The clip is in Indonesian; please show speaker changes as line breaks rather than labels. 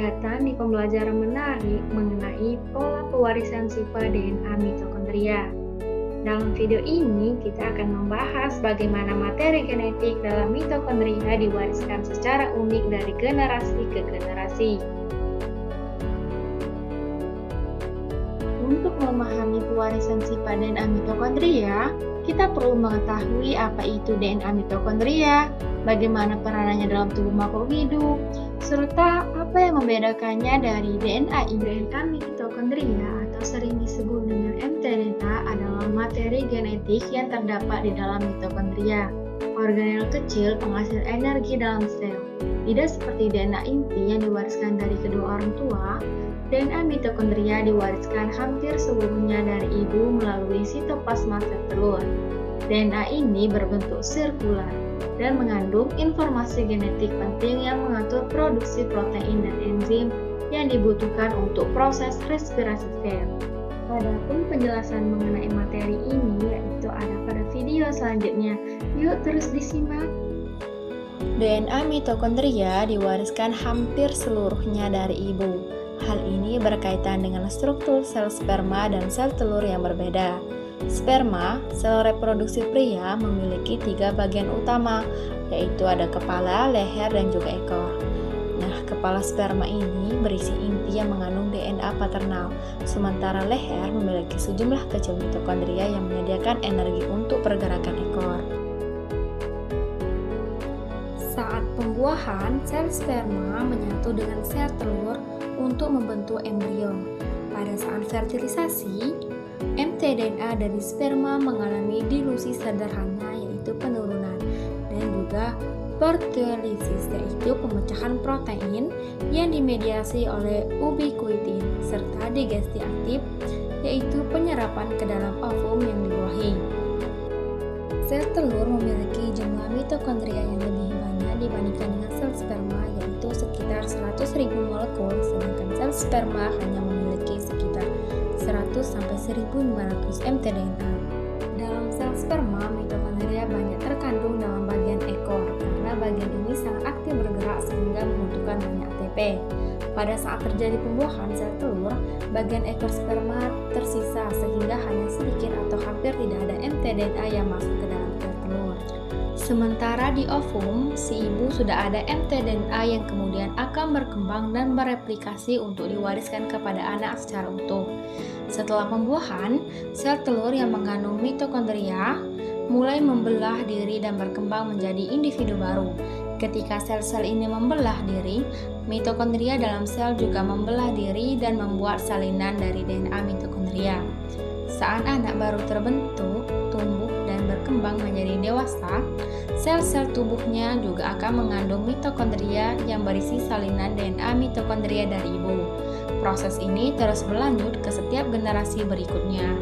datang di pembelajaran menarik mengenai pola pewarisan sifat DNA mitokondria. Dalam video ini, kita akan membahas bagaimana materi genetik dalam mitokondria diwariskan secara unik dari generasi ke generasi. Untuk memahami pewarisan sifat DNA mitokondria, kita perlu mengetahui apa itu DNA mitokondria, bagaimana peranannya dalam tubuh makhluk hidup, serta apa yang membedakannya dari DNA ini. DNA mitokondria atau sering disebut dengan mtDNA adalah materi genetik yang terdapat di dalam mitokondria, organel kecil penghasil energi dalam sel. Tidak seperti DNA inti yang diwariskan dari kedua orang tua, DNA mitokondria diwariskan hampir seluruhnya dari ibu melalui sitoplasma sel telur. DNA ini berbentuk sirkular dan mengandung informasi genetik penting yang mengatur produksi protein dan enzim yang dibutuhkan untuk proses respirasi sel. Adapun penjelasan mengenai materi ini yaitu ada pada video selanjutnya. Yuk terus disimak.
DNA mitokondria diwariskan hampir seluruhnya dari ibu. Hal ini berkaitan dengan struktur sel sperma dan sel telur yang berbeda. Sperma, sel reproduksi pria, memiliki 3 bagian utama, yaitu ada kepala, leher, dan juga ekor. Nah, kepala sperma ini berisi inti yang mengandung DNA paternal, sementara leher memiliki sejumlah kecil mitokondria yang menyediakan energi untuk pergerakan ekor. Saat pembuahan, sel sperma menyatu dengan sel telur untuk membentuk embrio. Pada saat fertilisasi, mtDNA dari sperma mengalami dilusi sederhana yaitu penurunan dan juga proteolisis yaitu pemecahan protein yang dimediasi oleh ubiquitin serta digesti aktif yaitu penyerapan ke dalam ovum yang dibuahi. Sel telur memiliki jumlah mitokondria yang lebih banyak dibandingkan dengan sel sperma yaitu sekitar 100.000 molekul, sedangkan sel sperma hanya memiliki sekitar 100-1.500 mtDNA. Dalam sel sperma, mitokondria banyak terkandung dalam bagian ekor karena bagian ini sangat aktif bergerak sehingga membutuhkan banyak ATP. Pada saat terjadi pembuahan sel telur, bagian ekor sperma tersisa sehingga hanya sedikit atau hampir tidak ada mtDNA yang masuk ke dalam sel telur. Sementara di ovum, si ibu sudah ada mtDNA yang kemudian akan berkembang dan bereplikasi untuk diwariskan kepada anak secara utuh. Setelah pembuahan, sel telur yang mengandung mitokondria mulai membelah diri dan berkembang menjadi individu baru. Ketika sel-sel ini membelah diri, mitokondria dalam sel juga membelah diri dan membuat salinan dari DNA mitokondria. Saat anak baru terbentuk, tumbuh, dan berkembang menjadi dewasa, sel-sel tubuhnya juga akan mengandung mitokondria yang berisi salinan DNA mitokondria dari ibu. Proses ini terus berlanjut ke setiap generasi berikutnya.